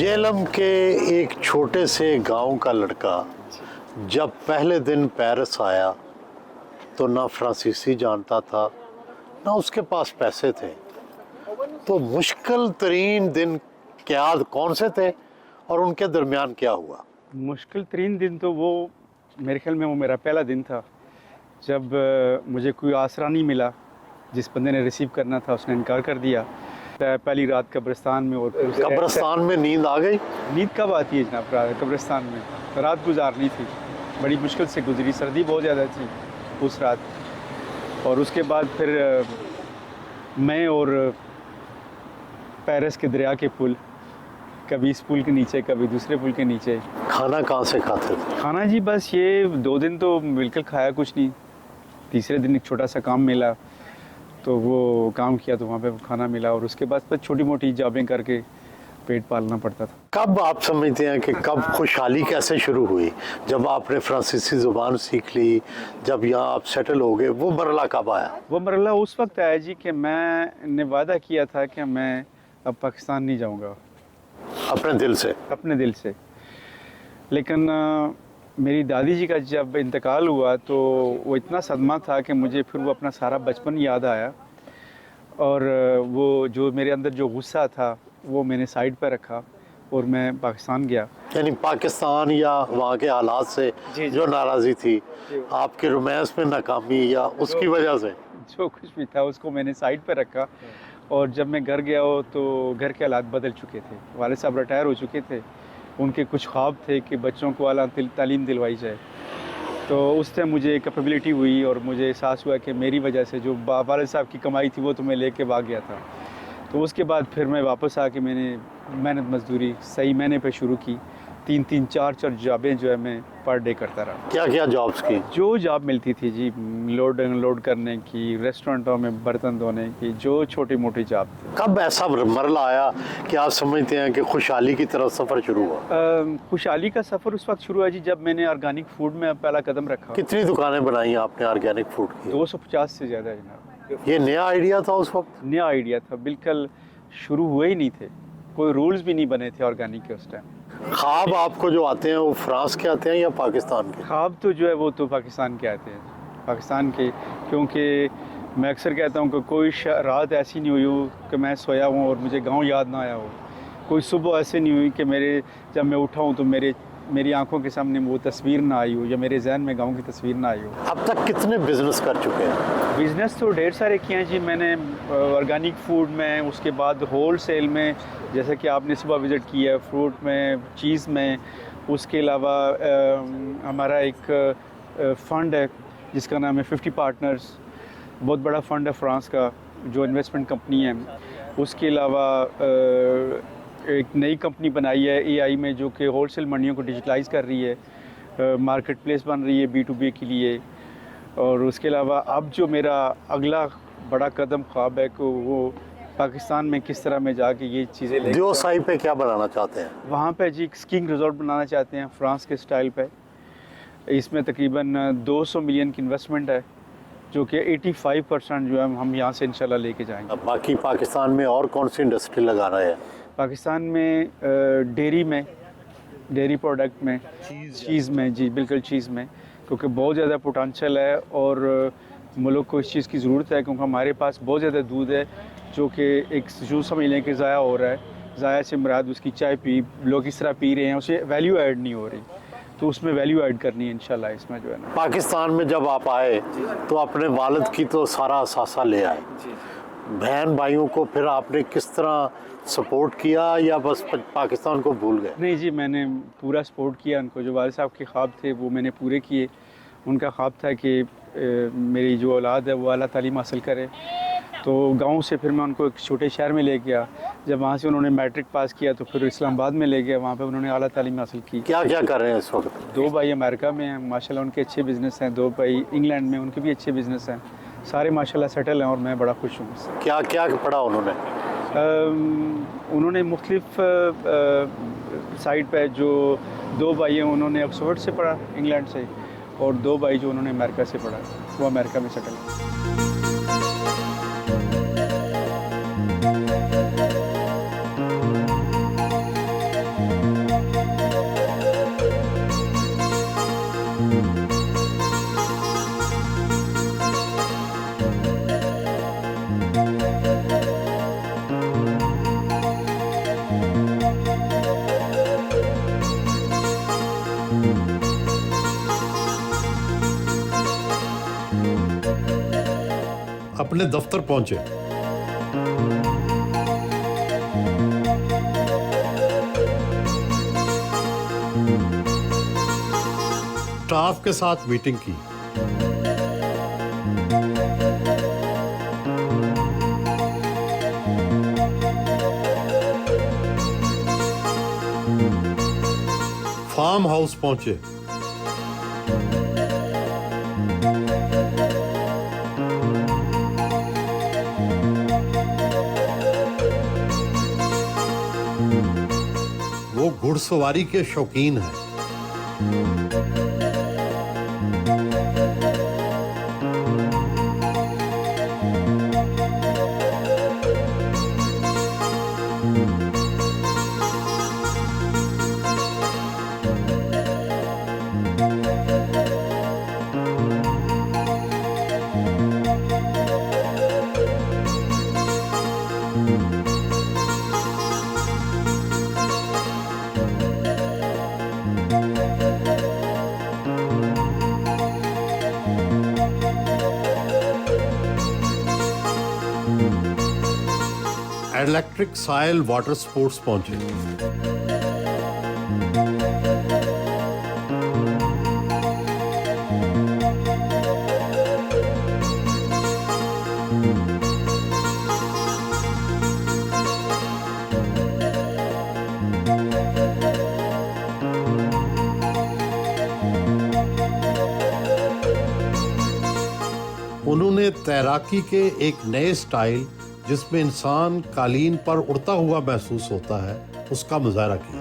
जेलम के एक छोटे से गांव का लड़का जब पहले दिन पेरिस आया तो ना फ्रांसीसी जानता था ना उसके पास पैसे थे। तो मुश्किल तरीन दिन क्या कौन से थे और उनके दरमियान क्या हुआ? मुश्किल तरीन दिन तो वो मेरे ख्याल में वो मेरा पहला दिन था जब मुझे कोई आसरा नहीं मिला। जिस बंदे ने रिसीव करना था उसने इनकार कर दिया। पहली रात कब्रिस्तान में, और कब्रिस्तान में नींद आ गई? नींद कब आती है जनाब? कब्रिस्तान में रात गुजारनी थी, बड़ी मुश्किल से गुजरी। सर्दी बहुत ज़्यादा थी उस रात। और उसके बाद फिर मैं और पेरिस के दरिया के पुल, कभी इस पुल के नीचे कभी दूसरे पुल के नीचे। खाना कहाँ से खाते थे? खाना जी बस ये 2 दिन तो बिल्कुल खाया कुछ नहीं। तीसरे दिन एक छोटा सा काम मिला तो वो काम किया तो वहाँ पे खाना मिला, और उसके बाद बस छोटी मोटी जॉबें करके पेट पालना पड़ता था। कब आप समझते हैं कि कब खुशहाली कैसे शुरू हुई? जब आपने फ्रांसीसी ज़ुबान सीख ली, जब यहाँ आप सेटल हो गए, वो मरला कब आया? वो मरला उस वक्त आया जी कि मैंने वादा किया था कि मैं अब पाकिस्तान नहीं जाऊँगा अपने दिल से? अपने दिल से। लेकिन मेरी दादी जी का जब इंतकाल हुआ तो वो इतना सदमा था कि मुझे फिर वो अपना सारा बचपन याद आया, और वो जो मेरे अंदर जो गुस्सा था वो मैंने साइड पर रखा और मैं पाकिस्तान गया। यानी पाकिस्तान या वहाँ के हालात से जो नाराज़ी थी, आपके रोमांस में नाकामी या उसकी वजह से? जो कुछ भी था उसको मैंने साइड पर रखा। और जब मैं घर गया हो तो घर के हालात बदल चुके थे। वाले साहब रिटायर हो चुके थे, उनके कुछ ख्वाब थे कि बच्चों को आला तालीम दिलवाई जाए। तो उस टाइम मुझे कैपेबिलिटी हुई और मुझे एहसास हुआ कि मेरी वजह से जो वाले साहब की कमाई थी वो तो मैं लेके भाग गया था। तो उसके बाद फिर मैं वापस आके मैंने मेहनत मजदूरी सही महीने पे शुरू की। 3-3, 4-4 जॉबें जो है मैं पर डे करता रहा। क्या क्या जॉब्स की? जो जॉब मिलती थी जी, लोड अनलोड करने की, रेस्टोरेंटों में बर्तन धोने की, जो छोटी मोटी जॉब थी। कब ऐसा मरला आया कि आप समझते हैं कि खुशहाली की तरफ सफ़र शुरू हुआ? खुशहाली का सफ़र उस वक्त शुरू हुआ जी जब मैंने ऑर्गेनिक फूड में पहला कदम रखा। कितनी दुकानें बनाई आपने ऑर्गेनिक फूड की? 250 से ज़्यादा जनाब। ये नया आइडिया था उस वक्त? नया आइडिया था, बिल्कुल शुरू हुए ही नहीं थे, कोई रूल्स भी नहीं बने थे ऑर्गेनिक के उस टाइम। ख्वाब आपको जो आते हैं वो फ्रांस के आते हैं या पाकिस्तान के? ख्वाब तो जो है वो तो पाकिस्तान के आते हैं, पाकिस्तान के। क्योंकि मैं अक्सर कहता हूँ कि कोई रात ऐसी नहीं हुई हो कि मैं सोया हूँ और मुझे गांव याद ना आया हो। कोई सुबह ऐसे नहीं हुई कि जब मैं उठा हूँ तो मेरी आंखों के सामने वो तस्वीर ना आई हो या मेरे जहन में गांव की तस्वीर ना आई हो। अब तक कितने बिजनेस कर चुके हैं? बिज़नेस तो ढेर सारे किए हैं जी मैंने। ऑर्गेनिक फूड में, उसके बाद होल सेल में, जैसे कि आपने सुबह विज़िट किया, फ्रूट में, चीज़ में। उसके अलावा हमारा एक फ़ंड है जिसका नाम है 50 पार्टनर्स। बहुत बड़ा फ़ंड है फ्रांस का जो इन्वेस्टमेंट कंपनी है। उसके अलावा एक नई कंपनी बनाई है AI में जो कि होल सेल मंडियों को डिजिटलाइज़ कर रही है। मार्केट प्लेस बन रही है B2B के लिए। और उसके अलावा अब जो मेरा अगला बड़ा कदम ख्वाब है कि वो पाकिस्तान में किस तरह में जाके ये चीज़ें ले। जो साई पे क्या बनाना चाहते हैं? वहाँ पे जी स्कीइंग रिजॉर्ट बनाना चाहते हैं फ्रांस के स्टाइल पे। इसमें तकरीबन 200 मिलियन की इन्वेस्टमेंट है जो कि 85% जो है हम यहाँ से इंशाल्लाह लेके जाएंगे। बाकी पाकिस्तान में और कौन सी इंडस्ट्री लगा रहे हैं? पाकिस्तान में डेयरी प्रोडक्ट में, चीज़ में जी, बिल्कुल चीज़ में, क्योंकि बहुत ज़्यादा पोटेंशियल है और मुल्क को इस चीज़ की ज़रूरत है। क्योंकि हमारे पास बहुत ज़्यादा दूध है जो कि एक जो समझ लें कि ज़ाया हो रहा है। ज़ाया से मुराद उसकी चाय लोग इस तरह पी रहे हैं, उसे वैल्यू ऐड नहीं हो रही, तो उसमें वैल्यू ऐड करनी है इंशाल्लाह इसमें जो है ना। पाकिस्तान में जब आप आए तो अपने वालिद की तो सारा असासा ले आए। बहन भाइयों को फिर आपने किस तरह सपोर्ट किया या बस पाकिस्तान को भूल गए? नहीं जी, मैंने पूरा सपोर्ट किया उनको। जो वालिद साहब के ख्वाब थे वो मैंने पूरे किए। उनका ख्वाब था कि मेरी जो औलाद है वो आला तालीम हासिल करे। तो गांव से फिर मैं उनको एक छोटे शहर में ले गया। जब वहाँ से उन्होंने मैट्रिक पास किया तो फिर इस्लामाबाद में ले गया, वहाँ पे उन्होंने आला तालीम हासिल की। क्या क्या कर रहे हैं इस वक्त? 2 भाई अमेरिका में हैं, माशाल्लाह उनके अच्छे बिज़नेस हैं। 2 भाई इंग्लैंड में, उनके भी अच्छे बिज़नेस हैं। सारे माशाल्लाह सेटल हैं और मैं बड़ा खुश हूँ। क्या क्या पढ़ा उन्होंने? उन्होंने मुख्तलिफ साइड पे जो 2 भाई हैं उन्होंने ऑक्सफोर्ड से पढ़ा इंग्लैंड से, और 2 भाई जो उन्होंने अमेरिका से पढ़ा वो अमेरिका में सेटल हैं। अपने दफ्तर पहुंचे। स्टाफ के साथ मीटिंग की। फार्म हाउस पहुंचे। वो घुड़सवारी के शौकीन हैं। इलेक्ट्रिक साइल वाटर स्पोर्ट्स पहुंचे। उन्होंने तैराकी के एक नए स्टाइल जिसमें इंसान कालीन पर उड़ता हुआ महसूस होता है, उसका मुजाहरा किया।